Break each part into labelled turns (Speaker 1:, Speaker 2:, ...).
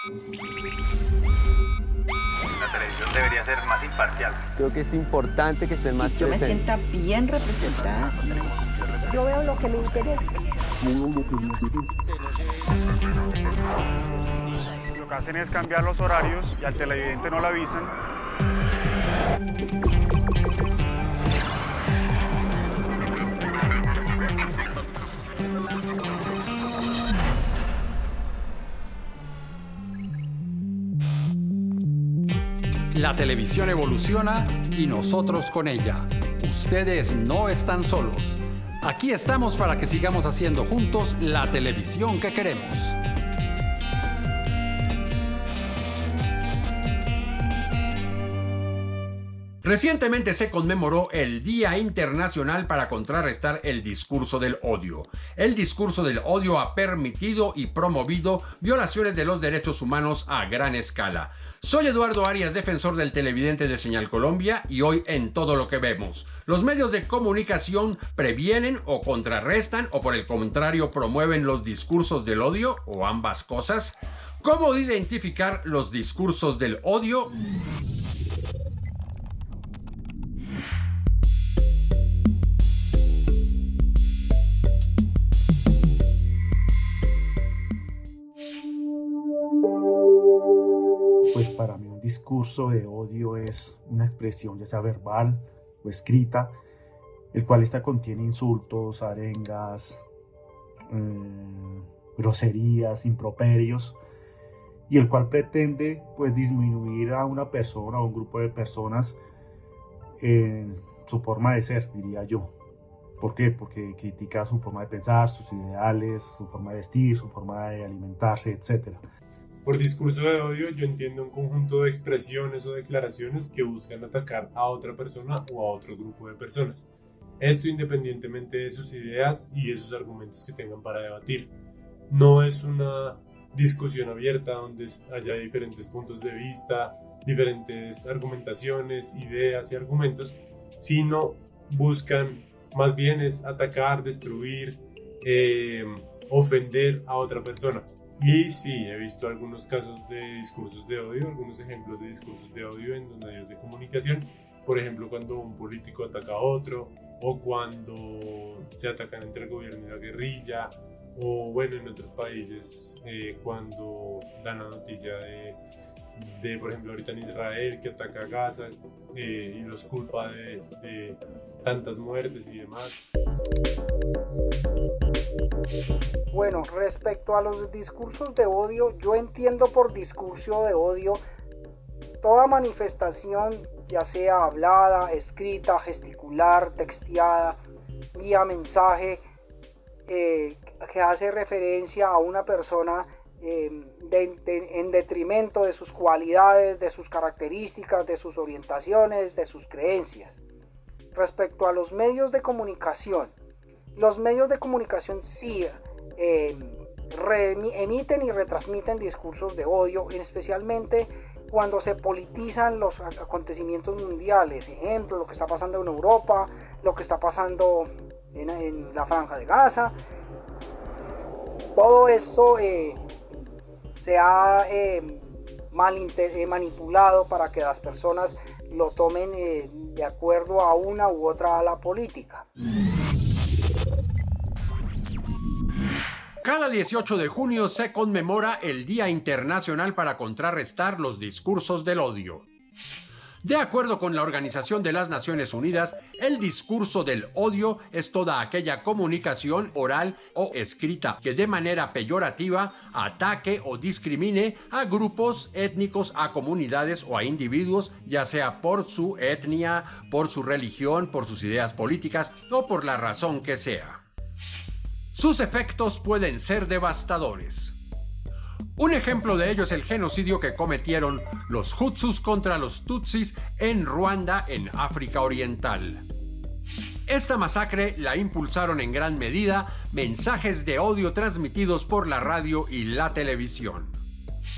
Speaker 1: La televisión debería ser más imparcial.
Speaker 2: Creo que es importante que estén más
Speaker 3: Yo me
Speaker 2: presentes.
Speaker 3: sienta bien representada.
Speaker 4: Yo veo lo que me interesa.
Speaker 5: Lo que hacen es cambiar los horarios y al televidente no lo avisan.
Speaker 6: La televisión evoluciona y nosotros con ella. Ustedes no están solos. Aquí estamos para que sigamos haciendo juntos la televisión que queremos. Recientemente se conmemoró el Día Internacional para contrarrestar el discurso del odio. El discurso del odio ha permitido y promovido violaciones de los derechos humanos a gran escala. Soy Eduardo Arias, defensor del televidente de Señal Colombia, y hoy en Todo lo que vemos, los medios de comunicación previenen o contrarrestan o por el contrario promueven los discursos del odio o ambas cosas. ¿Cómo identificar los discursos del odio?
Speaker 7: Pues para mí un discurso de odio es una expresión ya sea verbal o escrita, el cual contiene insultos, arengas, groserías, improperios, y el cual pretende pues disminuir a una persona o un grupo de personas en su forma de ser, diría yo. ¿Por qué? Porque critica su forma de pensar, sus ideales, su forma de vestir, su forma de alimentarse, etc.
Speaker 8: Por discurso de odio yo entiendo un conjunto de expresiones o declaraciones que buscan atacar a otra persona o a otro grupo de personas. Esto independientemente de sus ideas y de sus argumentos que tengan para debatir. No es una discusión abierta donde haya diferentes puntos de vista, diferentes argumentaciones, ideas y argumentos, sino buscan más bien es atacar, destruir, ofender a otra persona. Y sí, he visto algunos casos de discursos de odio, algunos ejemplos de discursos de odio en los medios de comunicación. Por ejemplo, cuando un político ataca a otro, o cuando se atacan entre el gobierno y la guerrilla, o bueno, en otros países, cuando dan la noticia de, por ejemplo, ahorita en Israel, que ataca a Gaza y los culpa de tantas muertes y demás.
Speaker 4: Bueno, respecto a los discursos de odio, yo entiendo por discurso de odio toda manifestación, ya sea hablada, escrita, gesticular, texteada, vía mensaje, que hace referencia a una persona en detrimento de sus cualidades, de sus características, de sus orientaciones, de sus creencias. Respecto a los medios de comunicación sí emiten y retransmiten discursos de odio, especialmente cuando se politizan los acontecimientos mundiales. Ejemplo, lo que está pasando en Europa, lo que está pasando en la Franja de Gaza. Todo eso se ha manipulado para que las personas lo tomen de acuerdo a una u otra ala política.
Speaker 6: Cada 18 de junio se conmemora el Día Internacional para contrarrestar los discursos del odio. De acuerdo con la Organización de las Naciones Unidas, el discurso del odio es toda aquella comunicación oral o escrita que de manera peyorativa ataque o discrimine a grupos étnicos, a comunidades o a individuos, ya sea por su etnia, por su religión, por sus ideas políticas o por la razón que sea. Sus efectos pueden ser devastadores. Un ejemplo de ello es el genocidio que cometieron los Hutsus contra los Tutsis en Ruanda, en África Oriental. Esta masacre la impulsaron en gran medida mensajes de odio transmitidos por la radio y la televisión.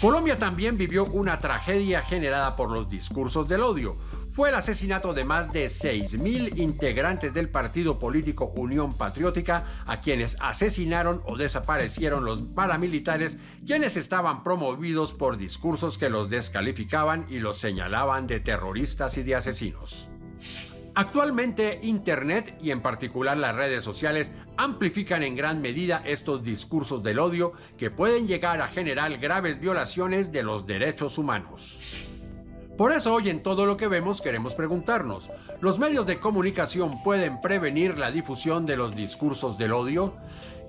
Speaker 6: Colombia también vivió una tragedia generada por los discursos del odio. fue el asesinato de más de 6.000 integrantes del partido político Unión Patriótica, a quienes asesinaron o desaparecieron los paramilitares, quienes estaban promovidos por discursos que los descalificaban y los señalaban de terroristas y de asesinos. Actualmente, Internet y en particular las redes sociales amplifican en gran medida estos discursos del odio que pueden llegar a generar graves violaciones de los derechos humanos. Por eso hoy en Todo lo que vemos queremos preguntarnos, ¿los medios de comunicación pueden prevenir la difusión de los discursos del odio?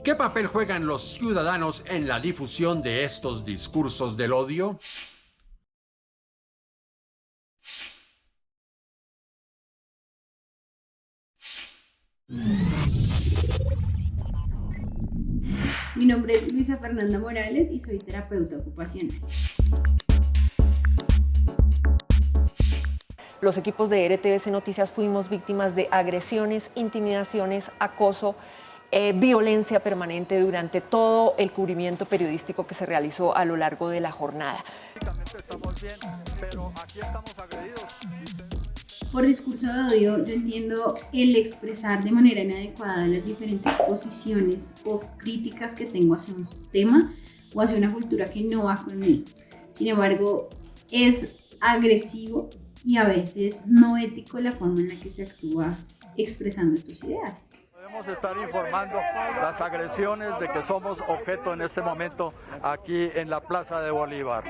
Speaker 6: ¿Qué papel juegan los ciudadanos en la difusión de estos discursos del odio?
Speaker 9: Mi nombre es Luisa Fernanda Morales y soy terapeuta ocupacional.
Speaker 10: Los equipos de RTVC Noticias fuimos víctimas de agresiones, intimidaciones, acoso, violencia permanente durante todo el cubrimiento periodístico que se realizó a lo largo de la jornada.
Speaker 11: Estamos bien, pero aquí estamos agredidos.
Speaker 9: Por discurso de odio, yo entiendo el expresar de manera inadecuada las diferentes posiciones o críticas que tengo hacia un tema o hacia una cultura que no va conmigo. Sin embargo, es agresivo y a veces no ético la forma en la que se actúa expresando estos ideales.
Speaker 11: Podemos estar informando las agresiones de que somos objeto en este momento aquí en la Plaza de Bolívar.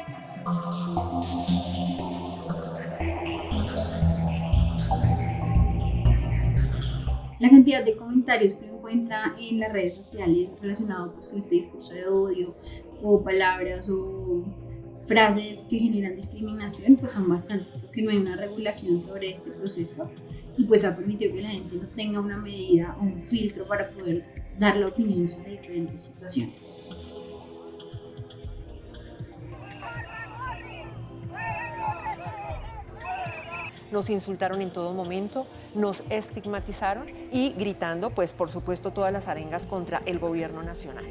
Speaker 9: La cantidad de comentarios que uno encuentra en las redes sociales relacionados pues, con este discurso de odio o palabras o frases que generan discriminación pues son bastantes, porque no hay una regulación sobre este proceso y pues ha permitido que la gente no tenga una medida o un filtro para poder dar la opinión sobre diferentes situaciones.
Speaker 10: Nos insultaron en todo momento, nos estigmatizaron y gritando, pues por supuesto, todas las arengas contra el gobierno nacional.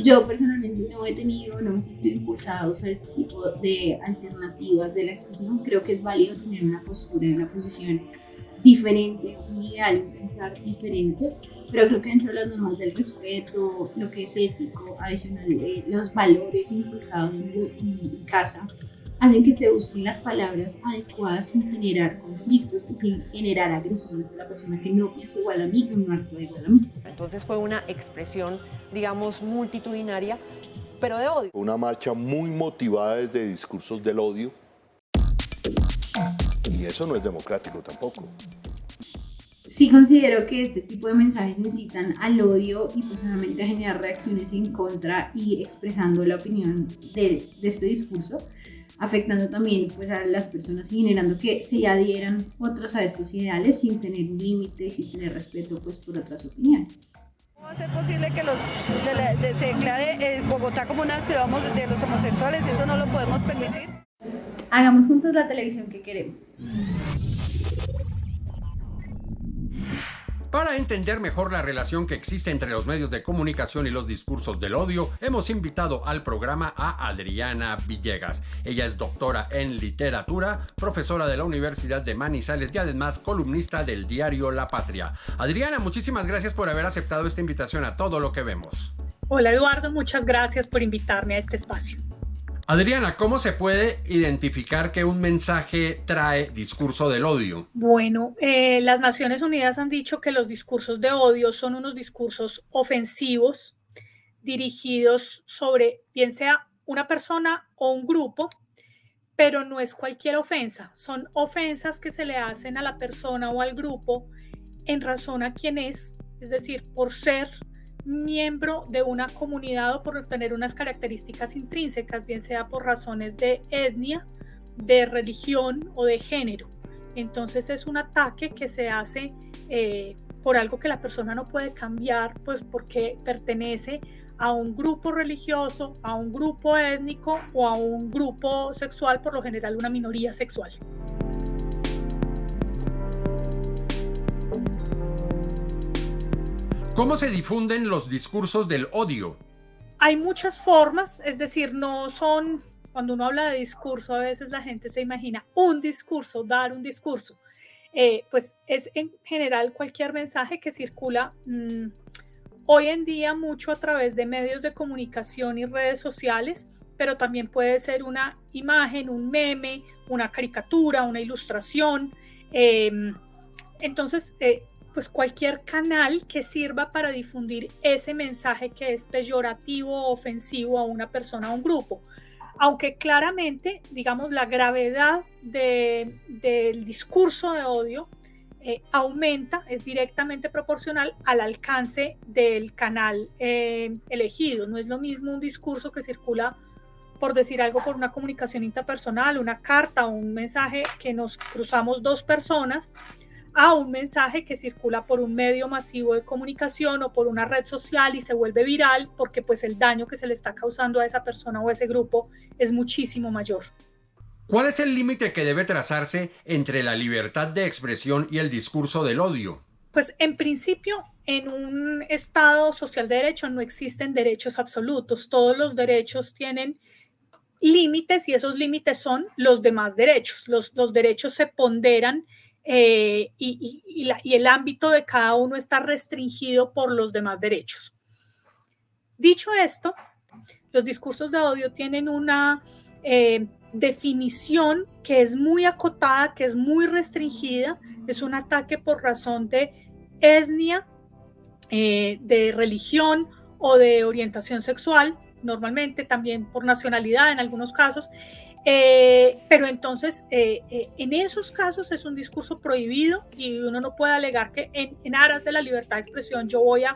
Speaker 9: Yo personalmente no he tenido, no me he sentido impulsado a usar este tipo de alternativas de la expresión. Creo que es válido tener una postura, una posición diferente, un ideal, un pensar diferente, pero creo que dentro de las normas del respeto, lo que es ético, adicional, los valores inculcados en casa, hacen que se busquen las palabras adecuadas sin generar conflictos y sin generar agresiones a la persona que no piensa igual a mí o no actúa igual a mí.
Speaker 10: Entonces fue una expresión, digamos, multitudinaria, pero de odio.
Speaker 12: Una marcha muy motivada desde discursos del odio, y eso no es democrático tampoco.
Speaker 9: Sí considero que este tipo de mensajes necesitan al odio y posiblemente a generar reacciones en contra y expresando la opinión de este discurso, afectando también pues, a las personas y generando que se adhieran otros a estos ideales sin tener un límite y sin tener respeto pues, por otras opiniones.
Speaker 13: ¿Cómo va a ser posible que se declare Bogotá como una ciudad de los homosexuales? Eso no lo podemos permitir.
Speaker 9: Hagamos juntos la televisión que queremos.
Speaker 6: Para entender mejor la relación que existe entre los medios de comunicación y los discursos del odio, hemos invitado al programa a Adriana Villegas. Ella es doctora en literatura, profesora de la Universidad de Manizales y además columnista del diario La Patria. Adriana, muchísimas gracias por haber aceptado esta invitación a Todo lo que vemos.
Speaker 14: Hola Eduardo, muchas gracias por invitarme a este espacio.
Speaker 6: Adriana, ¿cómo se puede identificar que un mensaje trae discurso del odio?
Speaker 14: Bueno, las Naciones Unidas han dicho que los discursos de odio son unos discursos ofensivos dirigidos sobre, bien sea una persona o un grupo, pero no es cualquier ofensa. Son ofensas que se le hacen a la persona o al grupo en razón a quién es decir, por ser miembro de una comunidad o por tener unas características intrínsecas, bien sea por razones de etnia, de religión o de género. Entonces es un ataque que se hace por algo que la persona no puede cambiar, pues porque pertenece a un grupo religioso, a un grupo étnico o a un grupo sexual, por lo general una minoría sexual.
Speaker 6: ¿Cómo se difunden los discursos del odio?
Speaker 14: Hay muchas formas, es decir, no son cuando uno habla de discurso, a veces la gente se imagina un discurso, dar un discurso. Pues es en general cualquier mensaje que circula hoy en día mucho a través de medios de comunicación y redes sociales, pero también puede ser una imagen, un meme, una caricatura, una ilustración. Entonces, pues cualquier canal que sirva para difundir ese mensaje que es peyorativo o ofensivo a una persona o a un grupo. Aunque claramente, digamos, la gravedad del discurso de odio aumenta, es directamente proporcional al alcance del canal elegido. No es lo mismo un discurso que circula, por decir algo, por una comunicación interpersonal, una carta o un mensaje que nos cruzamos dos personas, a un mensaje que circula por un medio masivo de comunicación o por una red social y se vuelve viral, porque pues el daño que se le está causando a esa persona o a ese grupo es muchísimo mayor.
Speaker 6: ¿Cuál es el límite que debe trazarse entre la libertad de expresión y el discurso del odio?
Speaker 14: Pues en principio, en un Estado social de derecho no existen derechos absolutos. Todos los derechos tienen límites y esos límites son los demás derechos. Los derechos se ponderan y el ámbito de cada uno está restringido por los demás derechos. Dicho esto, los discursos de odio tienen una definición que es muy acotada, que es muy restringida. Es un ataque por razón de etnia, de religión o de orientación sexual, normalmente también por nacionalidad en algunos casos. Pero entonces en esos casos es un discurso prohibido y uno no puede alegar que en aras de la libertad de expresión yo voy a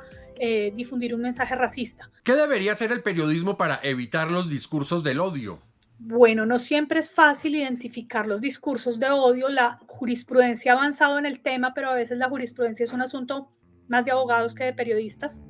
Speaker 14: difundir un mensaje racista.
Speaker 6: ¿Qué debería hacer el periodismo para evitar los discursos del odio?
Speaker 14: Bueno, no siempre es fácil identificar los discursos de odio. La jurisprudencia ha avanzado en el tema, pero a veces la jurisprudencia es un asunto más de abogados que de periodistas.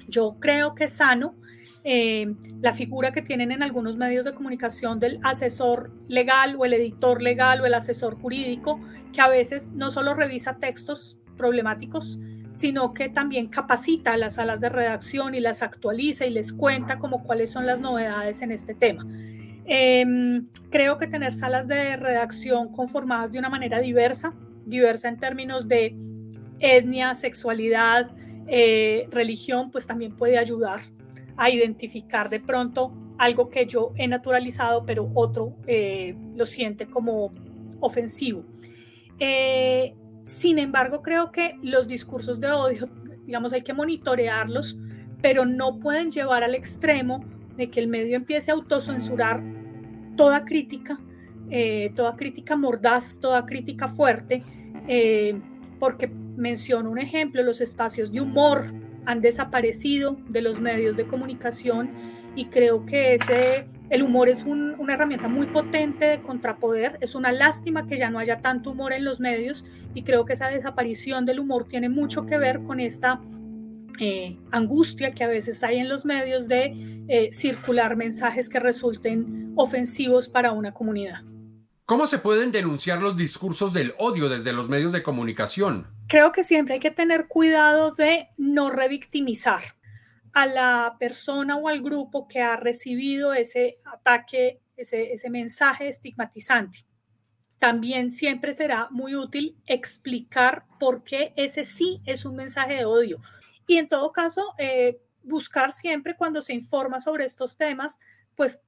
Speaker 14: Yo creo que es sano la figura que tienen en algunos medios de comunicación del asesor legal o el editor legal o el asesor jurídico, que a veces no solo revisa textos problemáticos, sino que también capacita a las salas de redacción y las actualiza y les cuenta como cuáles son las novedades en este tema. Creo que tener salas de redacción conformadas de una manera diversa en términos de etnia, sexualidad, religión, pues también puede ayudar a identificar de pronto algo que yo he naturalizado, pero otro lo siente como ofensivo. Sin embargo, creo que los discursos de odio, digamos, hay que monitorearlos, pero no pueden llevar al extremo de que el medio empiece a autocensurar toda crítica mordaz, toda crítica fuerte, porque menciono un ejemplo, los espacios de humor han desaparecido de los medios de comunicación y creo que el humor es una herramienta muy potente de contrapoder. Es una lástima que ya no haya tanto humor en los medios y creo que esa desaparición del humor tiene mucho que ver con esta angustia que a veces hay en los medios de circular mensajes que resulten ofensivos para una comunidad.
Speaker 6: ¿Cómo se pueden denunciar los discursos del odio desde los medios de comunicación?
Speaker 14: Creo que siempre hay que tener cuidado de no revictimizar a la persona o al grupo que ha recibido ese ataque, ese mensaje estigmatizante. También siempre será muy útil explicar por qué ese sí es un mensaje de odio. Y en todo caso, buscar siempre cuando se informa sobre estos temas, pues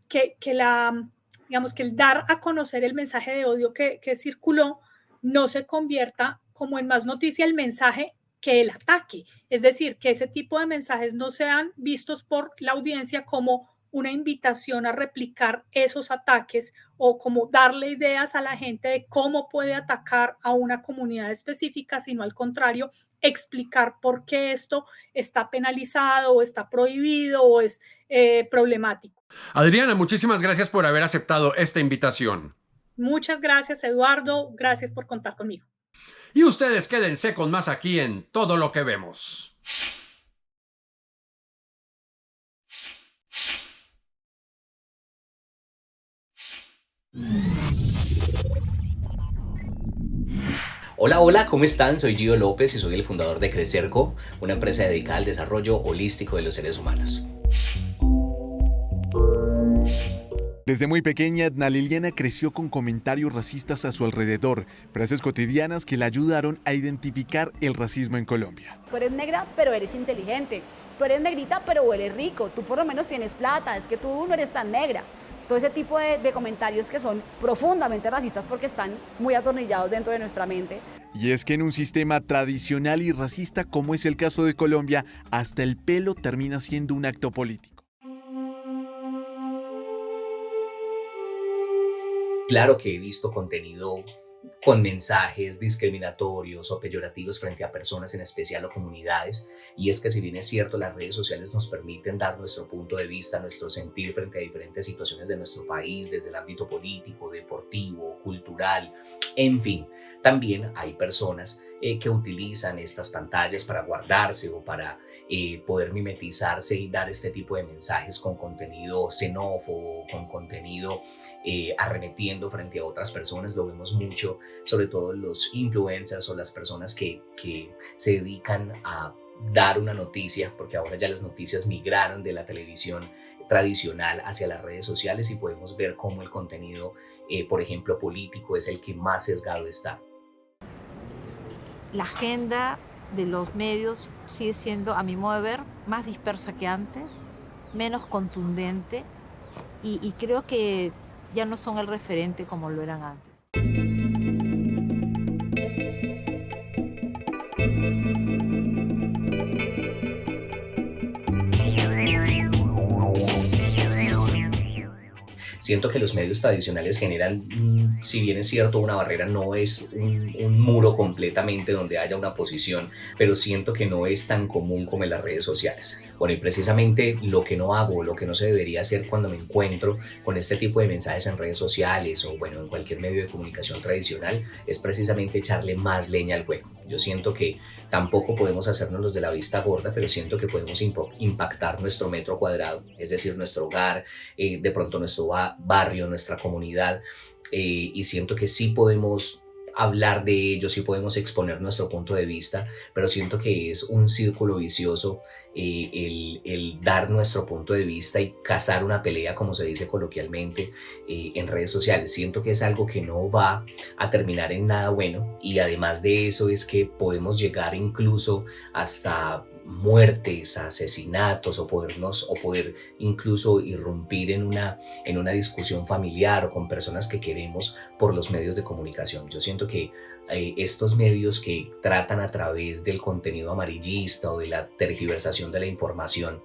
Speaker 14: que el dar a conocer el mensaje de odio que circuló no se convierta como en más noticia el mensaje que el ataque. Es decir, que ese tipo de mensajes no sean vistos por la audiencia como una invitación a replicar esos ataques o como darle ideas a la gente de cómo puede atacar a una comunidad específica, sino al contrario, explicar por qué esto está penalizado o está prohibido o es problemático.
Speaker 6: Adriana, muchísimas gracias por haber aceptado esta invitación.
Speaker 14: Muchas gracias, Eduardo. Gracias por contar conmigo.
Speaker 6: Y ustedes quédense con más aquí en Todo lo que vemos.
Speaker 15: Hola, hola, ¿cómo están? Soy Gio López y soy el fundador de Crecerco, una empresa dedicada al desarrollo holístico de los seres humanos.
Speaker 16: Desde muy pequeña, Edna Liliana creció con comentarios racistas a su alrededor, frases cotidianas que la ayudaron a identificar el racismo en Colombia.
Speaker 17: Tú eres negra, pero eres inteligente. Tú eres negrita, pero hueles rico. Tú por lo menos tienes plata, es que tú no eres tan negra. Todo ese tipo de comentarios que son profundamente racistas porque están muy atornillados dentro de nuestra mente.
Speaker 16: Y es que en un sistema tradicional y racista como es el caso de Colombia, hasta el pelo termina siendo un acto político.
Speaker 15: Claro que he visto contenido con mensajes discriminatorios o peyorativos frente a personas en especial o comunidades, y es que si bien es cierto, las redes sociales nos permiten dar nuestro punto de vista, nuestro sentir frente a diferentes situaciones de nuestro país, desde el ámbito político, deportivo, cultural, en fin, también hay personas que utilizan estas pantallas para guardarse o para poder mimetizarse y dar este tipo de mensajes con contenido xenófobo, con contenido arremetiendo frente a otras personas. Lo vemos mucho, sobre todo los influencers o las personas que se dedican a dar una noticia, porque ahora ya las noticias migraron de la televisión tradicional hacia las redes sociales y podemos ver cómo el contenido, por ejemplo, político es el que más sesgado está.
Speaker 18: La agenda de los medios sigue siendo, a mi modo de ver, más dispersa que antes, menos contundente y creo que ya no son el referente como lo eran antes.
Speaker 15: Siento que los medios tradicionales generan, si bien es cierto, una barrera, no es un muro completamente donde haya una posición, pero siento que no es tan común como en las redes sociales. Bueno, y precisamente lo que no hago, lo que no se debería hacer cuando me encuentro con este tipo de mensajes en redes sociales o bueno, en cualquier medio de comunicación tradicional, es precisamente echarle más leña al fuego. Yo siento que tampoco podemos hacernos los de la vista gorda, pero siento que podemos impactar nuestro metro cuadrado, es decir, nuestro hogar, de pronto nuestro barrio, nuestra comunidad, y siento que sí podemos hablar de ello, sí podemos exponer nuestro punto de vista, pero siento que es un círculo vicioso el dar nuestro punto de vista y cazar una pelea, como se dice coloquialmente, en redes sociales. Siento que es algo que no va a terminar en nada bueno, y además de eso es que podemos llegar incluso hasta muertes, asesinatos o poder incluso irrumpir en una discusión familiar o con personas que queremos por los medios de comunicación. Yo siento que estos medios que tratan a través del contenido amarillista o de la tergiversación de la información,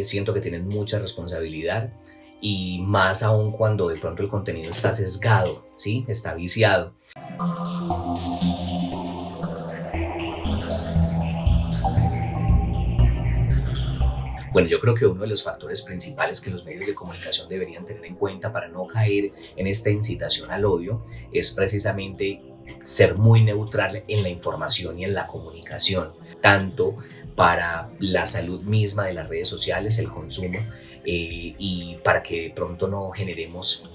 Speaker 15: siento que tienen mucha responsabilidad, y más aún cuando de pronto el contenido está sesgado, ¿sí? Está viciado. Bueno, yo creo que uno de los factores principales que los medios de comunicación deberían tener en cuenta para no caer en esta incitación al odio es precisamente ser muy neutral en la información y en la comunicación, tanto para la salud misma de las redes sociales, el consumo, y para que de pronto no generemos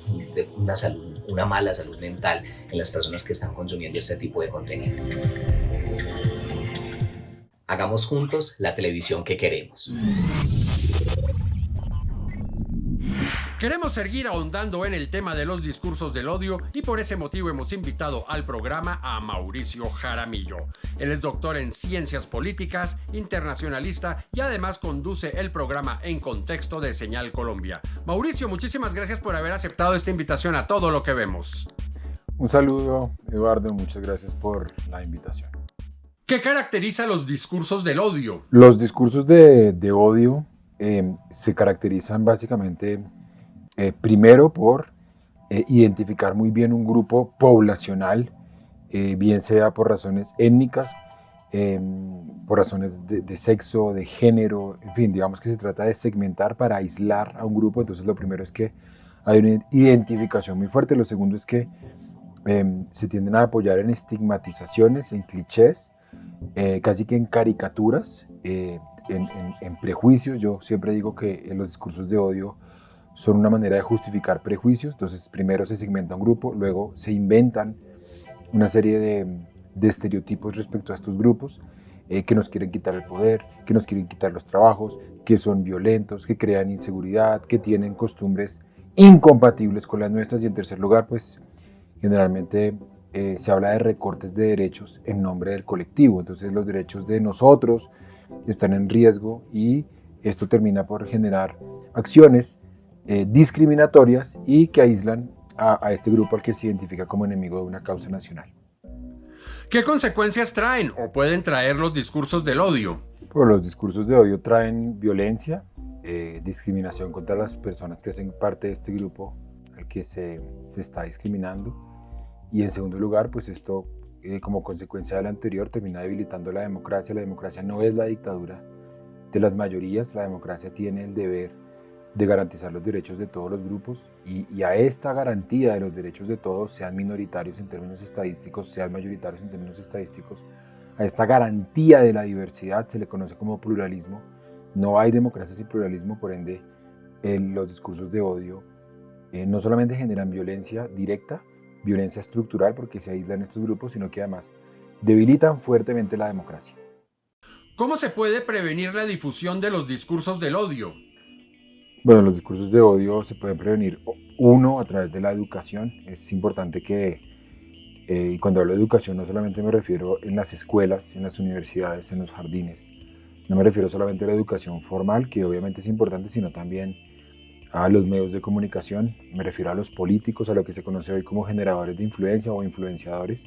Speaker 15: una mala salud mental en las personas que están consumiendo este tipo de contenido. Hagamos juntos la televisión que queremos.
Speaker 6: Queremos seguir ahondando en el tema de los discursos del odio y por ese motivo hemos invitado al programa a Mauricio Jaramillo. Él es doctor en Ciencias Políticas, internacionalista y además conduce el programa En Contexto de Señal Colombia. Mauricio, muchísimas gracias por haber aceptado esta invitación a Todo lo que Vemos.
Speaker 19: Un saludo, Eduardo, muchas gracias por la invitación.
Speaker 6: ¿Qué caracteriza los discursos del odio?
Speaker 19: Los discursos de odio se caracterizan básicamente primero por identificar muy bien un grupo poblacional, bien sea por razones étnicas, por razones de sexo, de género, en fin, digamos que se trata de segmentar para aislar a un grupo. Entonces lo primero es que hay una identificación muy fuerte. Lo segundo es que se tienden a apoyar en estigmatizaciones, en clichés, casi que en caricaturas, en prejuicios. Yo siempre digo que los discursos de odio son una manera de justificar prejuicios. Entonces primero se segmenta un grupo, luego se inventan una serie de estereotipos respecto a estos grupos, que nos quieren quitar el poder, que nos quieren quitar los trabajos, que son violentos, que crean inseguridad, que tienen costumbres incompatibles con las nuestras. Y en tercer lugar, pues generalmente se habla de recortes de derechos en nombre del colectivo. Entonces los derechos de nosotros están en riesgo y esto termina por generar acciones discriminatorias y que aíslan a este grupo al que se identifica como enemigo de una causa nacional.
Speaker 6: ¿Qué consecuencias traen o pueden traer los discursos del odio?
Speaker 19: Pues los discursos de odio traen violencia, discriminación contra las personas que hacen parte de este grupo al que se está discriminando. Y en segundo lugar, pues esto como consecuencia del anterior termina debilitando la democracia. La democracia no es la dictadura de las mayorías, la democracia tiene el deber de garantizar los derechos de todos los grupos y a esta garantía de los derechos de todos, sean minoritarios en términos estadísticos, sean mayoritarios en términos estadísticos, a esta garantía de la diversidad se le conoce como pluralismo. No hay democracia sin pluralismo, por ende los discursos de odio no solamente generan violencia directa, violencia estructural porque se aíslan estos grupos, sino que además debilitan fuertemente la democracia.
Speaker 6: ¿Cómo se puede prevenir la difusión de los discursos del odio?
Speaker 19: Bueno, los discursos de odio se pueden prevenir, uno, a través de la educación. Es importante que, y cuando hablo de educación no solamente me refiero en las escuelas, en las universidades, en los jardines, no me refiero solamente a la educación formal, que obviamente es importante, sino también a los medios de comunicación, me refiero a los políticos, a lo que se conoce hoy como generadores de influencia o influenciadores,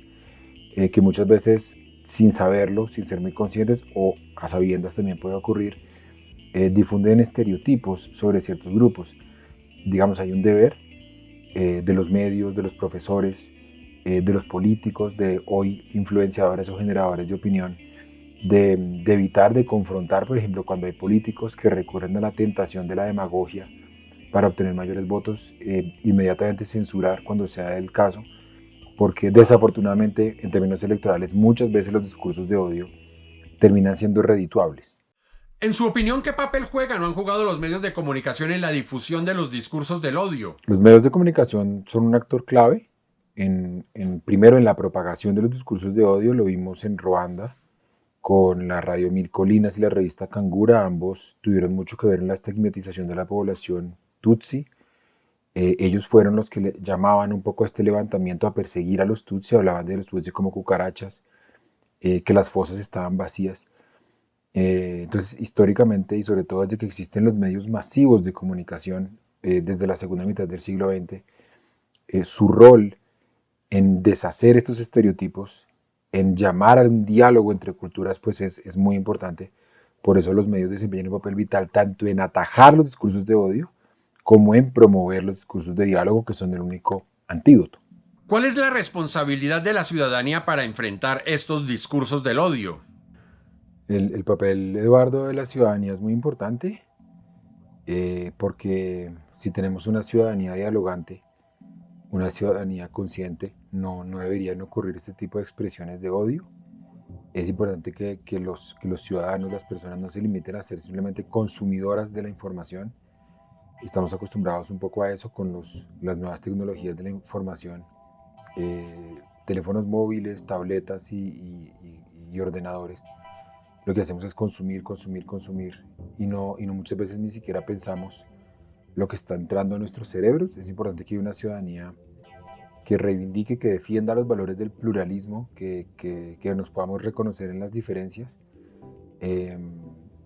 Speaker 19: que muchas veces sin saberlo, sin ser muy conscientes o a sabiendas también puede ocurrir, difunden estereotipos sobre ciertos grupos. Digamos, hay un deber de los medios, de los profesores, de los políticos, de hoy influenciadores o generadores de opinión, de evitar, de confrontar, por ejemplo, cuando hay políticos que recurren a la tentación de la demagogia para obtener mayores votos, inmediatamente censurar cuando sea el caso, porque desafortunadamente en términos electorales muchas veces los discursos de odio terminan siendo redituables.
Speaker 6: En su opinión, ¿qué papel juegan o han jugado los medios de comunicación en la difusión de los discursos del odio?
Speaker 19: Los medios de comunicación son un actor clave, primero en la propagación de los discursos de odio. Lo vimos en Ruanda con la radio Mil Colinas y la revista Cangura. Ambos tuvieron mucho que ver en la estigmatización de la población Tutsi. Ellos fueron los que le llamaban un poco a este levantamiento a perseguir a los Tutsi, hablaban de los Tutsi como cucarachas, que las fosas estaban vacías. Entonces, históricamente y sobre todo desde que existen los medios masivos de comunicación, desde la segunda mitad del siglo XX, su rol en deshacer estos estereotipos, en llamar a un diálogo entre culturas, pues es muy importante. Por eso los medios desempeñan un papel vital tanto en atajar los discursos de odio como en promover los discursos de diálogo, que son el único antídoto.
Speaker 6: ¿Cuál es la responsabilidad de la ciudadanía para enfrentar estos discursos del odio?
Speaker 19: El papel, Eduardo, de la ciudadanía es muy importante, porque si tenemos una ciudadanía dialogante, una ciudadanía consciente, no deberían ocurrir este tipo de expresiones de odio. Es importante que los ciudadanos, las personas, no se limiten a ser simplemente consumidoras de la información. Estamos acostumbrados un poco a eso con las nuevas tecnologías de la información, teléfonos móviles, tabletas y ordenadores. Lo que hacemos es consumir y no muchas veces ni siquiera pensamos lo que está entrando a nuestros cerebros. Es importante que haya una ciudadanía que reivindique, que defienda los valores del pluralismo, que nos podamos reconocer en las diferencias.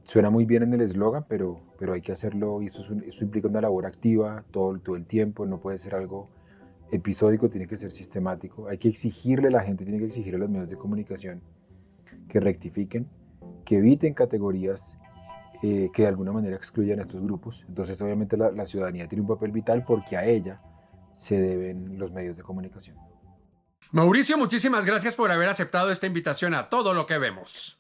Speaker 19: Suena muy bien en el eslogan, pero hay que hacerlo, y eso implica una labor activa todo el tiempo. No puede ser algo episódico, tiene que ser sistemático. Hay que exigirle, la gente tiene que exigirle a los medios de comunicación que rectifiquen, que eviten categorías que de alguna manera excluyan a estos grupos. Entonces obviamente la ciudadanía tiene un papel vital porque a ella se deben los medios de comunicación.
Speaker 6: Mauricio, muchísimas gracias por haber aceptado esta invitación a Todo lo que vemos.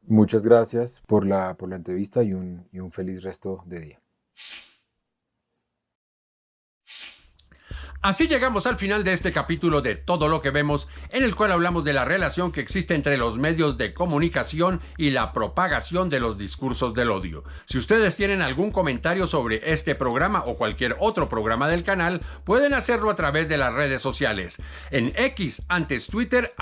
Speaker 19: Muchas gracias por la entrevista y un feliz resto de día.
Speaker 6: Así llegamos al final de este capítulo de Todo lo que vemos, en el cual hablamos de la relación que existe entre los medios de comunicación y la propagación de los discursos del odio. Si ustedes tienen algún comentario sobre este programa o cualquier otro programa del canal, pueden hacerlo a través de las redes sociales. En X, antes Twitter,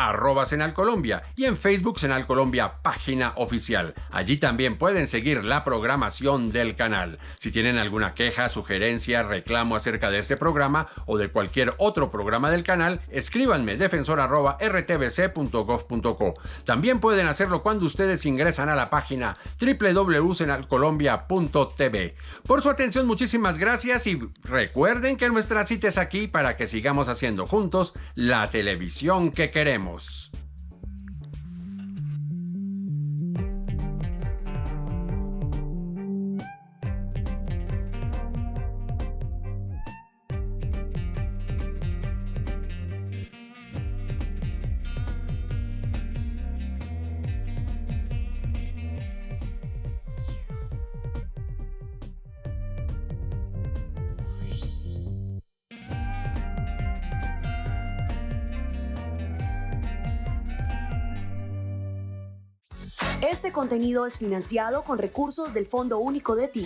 Speaker 6: @SenalColombia, y en Facebook SenalColombia, página oficial. Allí también pueden seguir la programación del canal. Si tienen alguna queja, sugerencia, reclamo acerca de este programa o de cualquier otro programa del canal, escríbanme defensor@rtbc.gov.co. También pueden hacerlo cuando ustedes ingresan a la página www.senalcolombia.tv. Por su atención, muchísimas gracias y recuerden que nuestra cita es aquí para que sigamos haciendo juntos la televisión que queremos.
Speaker 20: Este contenido es financiado con recursos del Fondo Único de TIC.